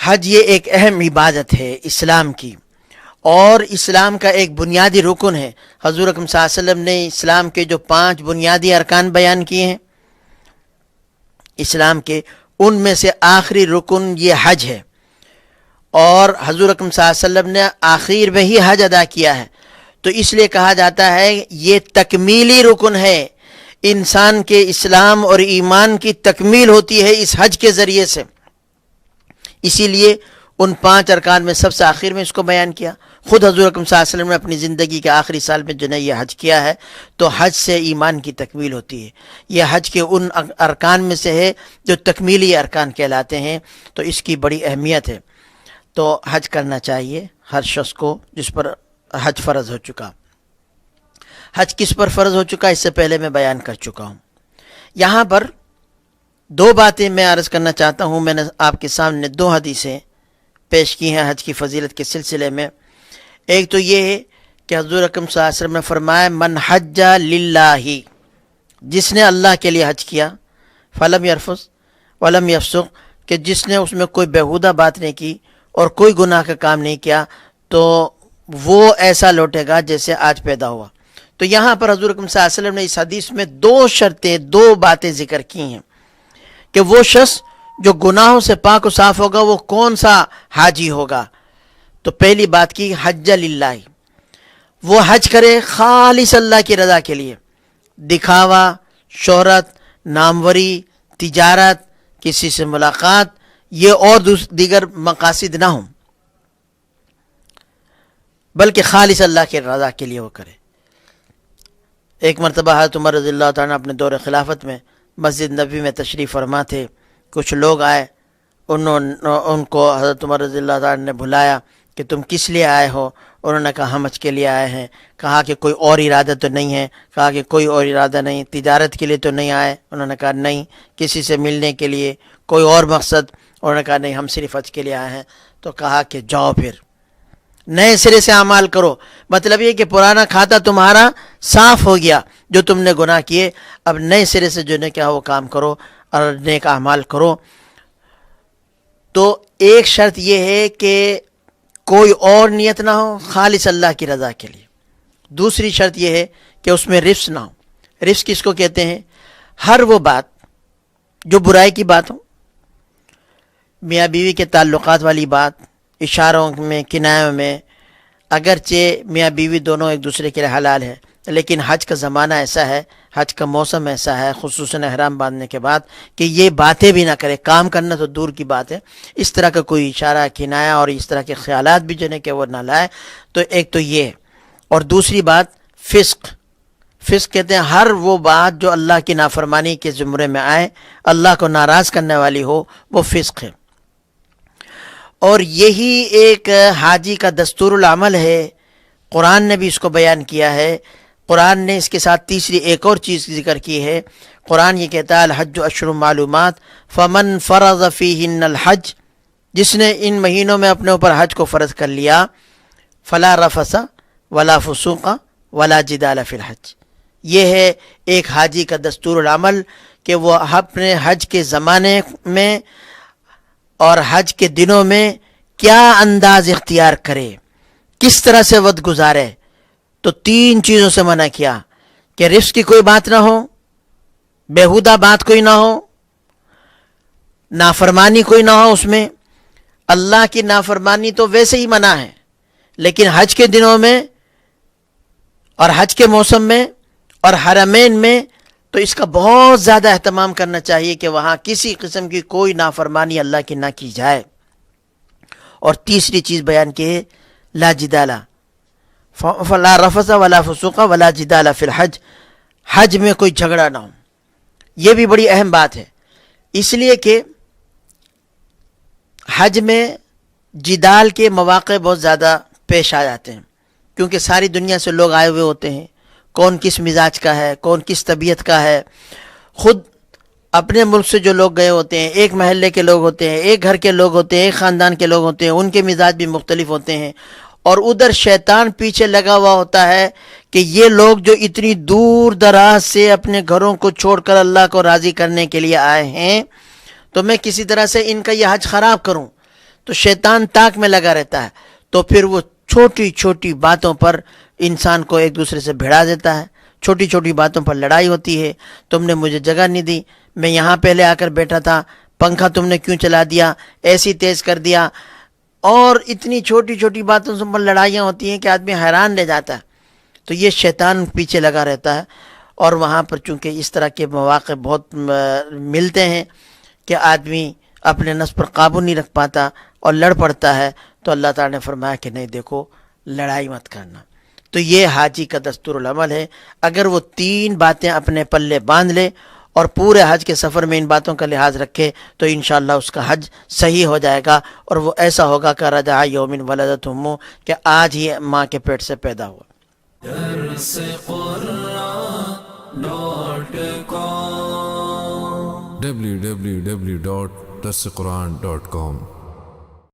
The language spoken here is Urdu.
حج یہ ایک اہم عبادت ہے اسلام کی، اور اسلام کا ایک بنیادی رکن ہے۔ حضور اکرم صلی اللہ علیہ وسلم نے اسلام کے جو 5 بنیادی ارکان بیان کیے ہیں اسلام کے، ان میں سے آخری رکن یہ حج ہے، اور حضور اکرم صلی اللہ علیہ وسلم نے آخر میں ہی حج ادا کیا ہے، تو اس لیے کہا جاتا ہے یہ تکمیلی رکن ہے۔ انسان کے اسلام اور ایمان کی تکمیل ہوتی ہے اس حج کے ذریعے سے، اسی لیے ان 5 ارکان میں سب سے آخر میں اس کو بیان کیا۔ خود حضور اکرم صلی اللہ علیہ وسلم نے اپنی زندگی کے آخری سال میں جو ہے یہ حج کیا ہے، تو حج سے ایمان کی تکمیل ہوتی ہے۔ یہ حج کے ان ارکان میں سے ہے جو تکمیلی ارکان کہلاتے ہیں، تو اس کی بڑی اہمیت ہے۔ تو حج کرنا چاہیے ہر شخص کو جس پر حج فرض ہو چکا۔ حج کس پر فرض ہو چکا اس سے پہلے میں بیان کر چکا ہوں۔ یہاں پر 2 باتیں میں عرض کرنا چاہتا ہوں۔ میں نے آپ کے سامنے 2 حدیثیں پیش کی ہیں حج کی فضیلت کے سلسلے میں۔ ایک تو یہ ہے کہ حضور اکرم صلی اللہ علیہ وسلم نے فرمایا من حج للہ، جس نے اللہ کے لیے حج کیا، فلم یرفث ولم یفسق، کہ جس نے اس میں کوئی بیہودہ بات نہیں کی اور کوئی گناہ کا کام نہیں کیا، تو وہ ایسا لوٹے گا جیسے آج پیدا ہوا۔ تو یہاں پر حضور اکرم صلی اللہ علیہ وسلم نے اس حدیث میں 2 شرطیں، 2 باتیں ذکر کی ہیں کہ وہ شخص جو گناہوں سے پاک و صاف ہوگا وہ کون سا حاجی ہوگا۔ تو پہلی بات کی حج للہ، وہ حج کرے خالص اللہ کی رضا کے لیے، دکھاوا، شہرت، ناموری، تجارت، کسی سے ملاقات، یہ اور دیگر مقاصد نہ ہوں، بلکہ خالص اللہ کی رضا کے لیے وہ کرے۔ ایک مرتبہ حضرت عمر رضی اللہ تعالیٰ اپنے دور خلافت میں مسجد نبوی میں تشریف فرما تھے۔ کچھ لوگ آئے، ان کو حضرت عمر رضی اللہ تعالیٰ نے بلایا کہ تم کس لیے آئے ہو؟ انہوں نے کہا ہم حج کے لیے آئے ہیں۔ کہا کہ کوئی اور ارادہ تو نہیں ہے؟ کہا کہ کوئی اور ارادہ نہیں۔ تجارت کے لیے تو نہیں آئے؟ انہوں نے کہا نہیں۔ کسی سے ملنے کے لیے کوئی اور مقصد؟ انہوں نے کہا نہیں، ہم صرف حج کے لیے آئے ہیں۔ تو کہا کہ جاؤ پھر نئے سرے سے اعمال کرو، مطلب یہ کہ پرانا کھاتا تمہارا صاف ہو گیا، جو تم نے گناہ کیے، اب نئے سرے سے جو نے کیا وہ کام کرو اور نیک اعمال کرو۔ تو ایک شرط یہ ہے کہ کوئی اور نیت نہ ہو، خالص اللہ کی رضا کے لیے۔ دوسری شرط یہ ہے کہ اس میں رفس نہ ہو۔ رفس کس کو کہتے ہیں؟ ہر وہ بات جو برائی کی بات ہو، میاں بیوی کے تعلقات والی بات، اشاروں میں، کنایوں میں، اگرچہ میاں بیوی دونوں ایک دوسرے کے لیے حلال ہے، لیکن حج کا زمانہ ایسا ہے، حج کا موسم ایسا ہے، خصوصاً احرام باندھنے کے بعد، کہ یہ باتیں بھی نہ کرے۔ کام کرنا تو دور کی بات ہے، اس طرح کا کوئی اشارہ، کنایا اور اس طرح کے خیالات بھی جو ہے کہ وہ نہ لائے۔ تو ایک تو یہ ہے، اور دوسری بات فسق۔ فسق کہتے ہیں ہر وہ بات جو اللہ کی نافرمانی کے زمرے میں آئے، اللہ کو ناراض کرنے والی ہو، وہ فسق ہے۔ اور یہی ایک حاجی کا دستور العمل ہے، قرآن نے بھی اس کو بیان کیا ہے۔ قرآن نے اس کے ساتھ تیسری ایک اور چیز ذکر کی ہے۔ قرآن یہ کہتا ہے الحج اشہر معلومات فمن فرض فیہن الحج، جس نے ان مہینوں میں اپنے اوپر حج کو فرض کر لیا، فلا رفث ولا فسوق ولا جدال فی الحج۔ یہ ہے ایک حاجی کا دستور العمل کہ وہ اپنے حج کے زمانے میں اور حج کے دنوں میں کیا انداز اختیار کرے، کس طرح سے وقت گزارے۔ تو 3 چیزوں سے منع کیا کہ رفس کی کوئی بات نہ ہو، بیہودہ بات کوئی نہ ہو، نافرمانی کوئی نہ ہو اس میں۔ اللہ کی نافرمانی تو ویسے ہی منع ہے، لیکن حج کے دنوں میں اور حج کے موسم میں اور حرمین میں تو اس کا بہت زیادہ اہتمام کرنا چاہیے کہ وہاں کسی قسم کی کوئی نافرمانی اللہ کی نہ کی جائے۔ اور تیسری چیز بیان کی ہے لا جدالہ، فلا رفث ولا فسوق ولا جدال فی الحج، حج میں کوئی جھگڑا نہ ہو۔ یہ بھی بڑی اہم بات ہے، اس لیے کہ حج میں جدال کے مواقع بہت زیادہ پیش آ جاتے ہیں، کیونکہ ساری دنیا سے لوگ آئے ہوئے ہوتے ہیں، کون کس مزاج کا ہے، کون کس طبیعت کا ہے۔ خود اپنے ملک سے جو لوگ گئے ہوتے ہیں، ایک محلے کے لوگ ہوتے ہیں، ایک گھر کے لوگ ہوتے ہیں، ایک خاندان کے لوگ ہوتے ہیں، ان کے مزاج بھی مختلف ہوتے ہیں، اور ادھر شیطان پیچھے لگا ہوا ہوتا ہے کہ یہ لوگ جو اتنی دور دراز سے اپنے گھروں کو چھوڑ کر اللہ کو راضی کرنے کے لیے آئے ہیں، تو میں کسی طرح سے ان کا یہ حج خراب کروں تو شیطان طاق میں لگا رہتا ہے، تو پھر وہ چھوٹی چھوٹی باتوں پر انسان کو ایک دوسرے سے بھڑا دیتا ہے، چھوٹی چھوٹی باتوں پر لڑائی ہوتی ہے. تم نے مجھے جگہ نہیں دی، میں یہاں پہلے آ کر بیٹھا تھا، پنکھا تم نے کیوں چلا دیا، ایسی تیز کر دیا، اور اتنی چھوٹی چھوٹی باتوں سے پر لڑائیاں ہوتی ہیں کہ آدمی حیران رہ جاتا ہے. تو یہ شیطان پیچھے لگا رہتا ہے، اور وہاں پر چونکہ اس طرح کے مواقع بہت ملتے ہیں کہ آدمی اپنے نفس پر قابو نہیں رکھ پاتا اور لڑ پڑتا ہے، تو اللہ تعالیٰ نے فرمایا کہ نہیں دیکھو لڑائی مت کرنا. تو یہ حاجی کا دستور العمل ہے. اگر وہ 3 باتیں اپنے پلے باندھ لے اور پورے حج کے سفر میں ان باتوں کا لحاظ رکھے تو انشاءاللہ اس کا حج صحیح ہو جائے گا، اور وہ ایسا ہوگا کہ رجع یوم ولدتہ امہ، کہ آج ہی ماں کے پیٹ سے پیدا ہوا. www.darsequran.com